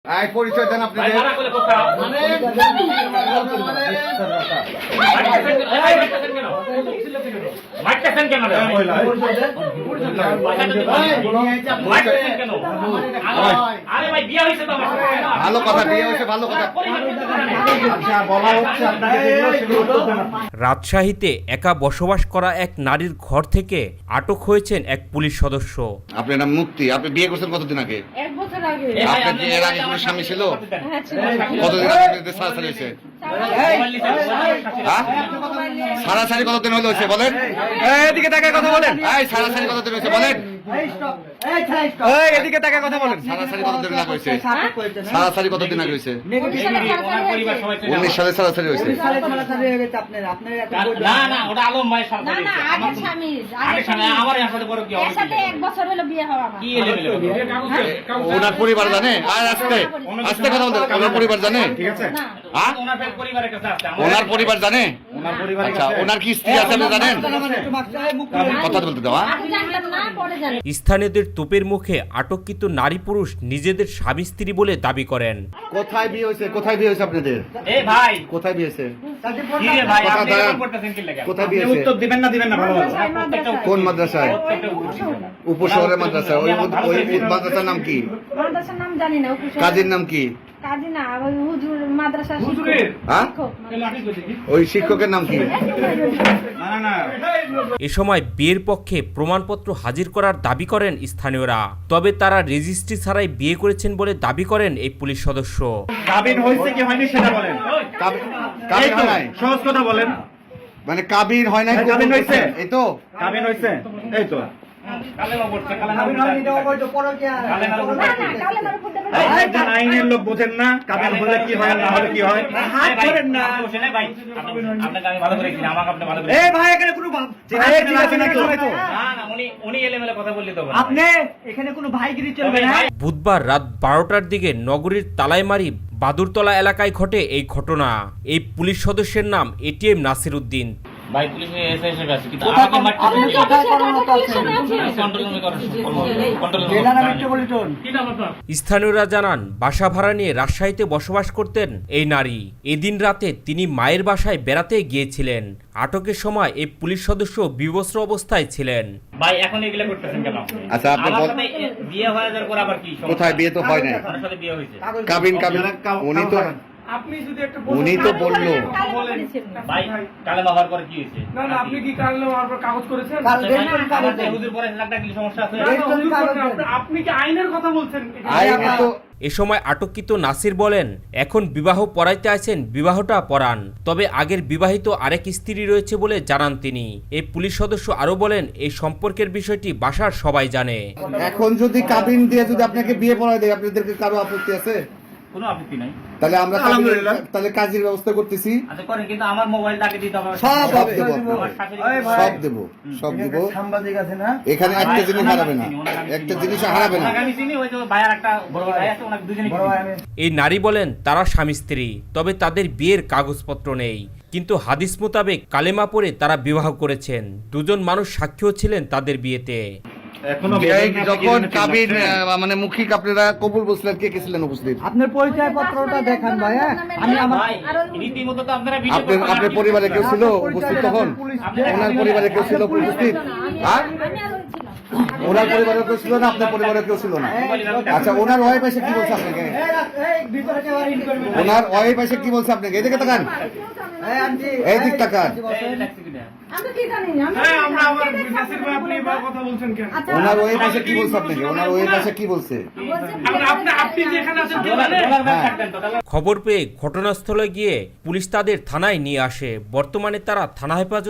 পরিচয় দেন আপনি। ভালো কথা, বিয়ে হয়েছে ভালো কথা। রাজশাহীতে একা বসবাস করা এক নারীর ঘর থেকে আটক হয়েছেন এক পুলিশ সদস্য। আপনার নাম মুক্তি, আপনি বিয়ে করছেন কতদিন আগে? 1 বছর আগে। আপনার এর আগে কোনো স্বামী ছিল? হ্যাঁ, ছিল। কতদিন আগে ছাড়াছাড়ি হয়েছে? ছাড়াছাড়ি কতদিন হলো হয়েছে বলেন? এদিকে তাকায় কথা বলেন। ছাড়াছাড়ি কতদিন হয়েছে বলেন? এদিকে তাকায় কথা বলেন। ছাড়াছাড়ি কতদিন আগে হয়েছে? ছাড়াছাড়ি কতদিন আগে হয়েছে? 19 সালে ছাড়াছাড়ি হয়েছে। না না ওটা আলম ভাই না না, আগের স্বামী, আগের স্বামী। আমার সাথে বড় কি এর সাথে 1 বছর হলো বিয়ে হওয়া আমার। কি এলে ওনার পরিবার জানে? আর আস্তে আস্তে কথা বলতে, ওনার পরিবার জানে? ঠিক আছে। না। হ্যাঁ, ওনার পরিবারের কাছে আছে ওনার পরিবার জানে? আচ্ছা, ওনার কি স্ত্রী আছে আপনি জানেন? কথা বলতে দেওয়া। আগে জানতাম না, পরে জানি। স্থানীয়দের তোপের মুখে আটককৃত নারী পুরুষ নিজেদের স্বামী স্ত্রী বলে দাবি করেন। কোথায় বিয়ে হয়েছে? কোথায় বিয়ে হয়েছে আপনাদের? এই ভাই কোথায় বিয়ে হয়েছে? কি রে ভাই কথা আপনি দাঁড়ান। এরকম করতেছেন কি লাগা কোথায় বিয়ে হয়েছে? উত্তর দিবেন না ভালো ভালো। কোন মাদ্রাসায়? উপশহরের মাদ্রাসা। ওই মাদ্রাসার নাম কি? মাদ্রাসার নাম জানি না, উপশহর। কাজীর নাম কি? কাজী না, ওই হুজুর মাদ্রাসা হ্যাঁ, ওই শিক্ষকের নাম কি? এ সময় বিয়ের পক্ষে প্রমাণপত্র হাজির করার দাবি করেন স্থানীয়রা। তবে তারা রেজিস্ট্রি ছাড়াই বিয়ে করেছেন বলে দাবি করেন এই পুলিশ সদস্য। কাবিন হয়েছে কি হয়নি সেটা বলেন। কাবিন হয় নাই? সহজ কথা বলেন। মানে কাবিন হয় নাই? কাবিন হয়েছে? এই তো কাবিন হয়েছে, এই তো। কালেমা পড়ছে আইনের লোক বোঝেন না, কাবিন হলে কি হয় না হলে কি হয়। হাত ধরেন না। ভাই আপনাকে আমি ভালো করে চিনি আমাকে আপনি ভালো করে এই ভাই এখানে কোনো না না উনি এলেমেলে কথা বললি তো আপনি এখানে কোনো ভাইগিরি চলবে না। বুধবার রাত 12টার দিকে নগরীর তালাইমারি বাদুরতলা এলাকায় ঘটে এই ঘটনা। এই পুলিশ সদস্যের নাম এটিএম নাসির উদ্দিন। ভাই পুলিশ এসে এসে গেছে কিন্তু আমাকে মারতে কন্ট্রোল রুমে কন্ট্রোল স্থানীয়রা জানান, বাসা ভাড়া নিয়ে রাজশাহীতে বসবাস করতেন এই নারী। এদিন রাতে তিনি মায়ের বাসায় বেড়াতে গিয়েছিলেন। আটকের সময় এই পুলিশ সদস্য বিবস্ত্র অবস্থায় ছিলেন। ভাই এখন এগুলা করতেছেন কেন? আচ্ছা, আপনি আমার সাথে বিয়ে হয়ে যাওয়ার পর আবার কি সমস্যা? কোথায় বিয়ে তো হয় নাই? আমার সাথে বিয়ে হয়েছে কাবিন উনি তো আপনি যদি একটা উনি তো বললো। ভাই কালেমা হওয়ার পর কি হয়েছে? না না, আপনি কি কাল কাগজ করেছেন? আমার যে হুজুর পরে একটা কি সমস্যা আছে? না, না, হুজুর করেন। আপনি কি আইনের কথা বলছেন? আইনে তো এ সময় আটককৃত নাসির বলেন, এখন বিবাহ পড়াইতে আছেন, বিবাহটা পড়ান। তবে আগের বিবাহিত আরেক স্ত্রী রয়েছে বলে জানান তিনি। এই পুলিশ সদস্য আরো বলেন, এই সম্পর্কের বিষয়টি বাসার সবাই জানে। এখন যদি কাবিন দিয়ে যদি আপনাকে বিয়ে পড়ায় দেয়, আপনাদেরকে কারো আপত্তি আছে? কোনো আপত্তি নাই। তাহলে আমরা তাহলে কাজের ব্যবস্থা করতেছি। আচ্ছা করেন, কিন্তু আমার মোবাইলটাকে দিতে হবে। সব দেবো, আমার শাশুড়ি সব দেবো। এখানে একটা জিনিস হারাবে না, একটা জিনিস হারাবে না। ওনাকে আমি চিনি, ওই যে ভাইয়ার একটা বড় ভাই আছে, ওনাকে দুজনেই চিনি। এই নারী বলেন, তারা স্বামী স্ত্রী, তবে তাদের বিয়ের কাগজপত্র নেই। কিন্তু হাদিস মোতাবেক কালেমা পড়ে তারা বিবাহ করেছেন। দুজন মানুষ সাক্ষীও ছিলেন তাদের বিয়েতে। যখন কাবিন মানে মুখিক আপনারা কবুল বসলেন, কে কে ছিলেন উপস্থিত? আপনার পরিচয় পত্রটা দেখান ভাইয়া। আমি আমার ভাই রীতিমতো তো আপনারা ভিডিও আপনার পরিবারে কেউ ছিল উপস্থিত তখন? ওনার পরিবারে কেউ ছিল উপস্থিত? আর ওনার পরিবারে কেউ ছিল না? আপনার পরিবারে কেউ ছিল না? আচ্ছা, ওনার ওয়াইফ এসে কি বলছে আপনাকে? ওনার ওয়াইফ এসে কি বলছে আপনাকে? এদিকে তাকান, এই দিক তাকান। আমি কি জানি? হ্যাঁ, আমরা আমার নাসির ভাই, আপনি এবার কথা বলছেন কেন? ওনার ওয়াইফ এসে কি বলছে আপনাকে? ওনার ওয়াইফ এসে কি বলছে? আপনি যেখানে আছেন খবর পেয়ে ঘটনাস্থলে গিয়ে পুলিশ তাদের থানায় নিয়ে আসে। বর্তমানে তারা থানা হেফাজতে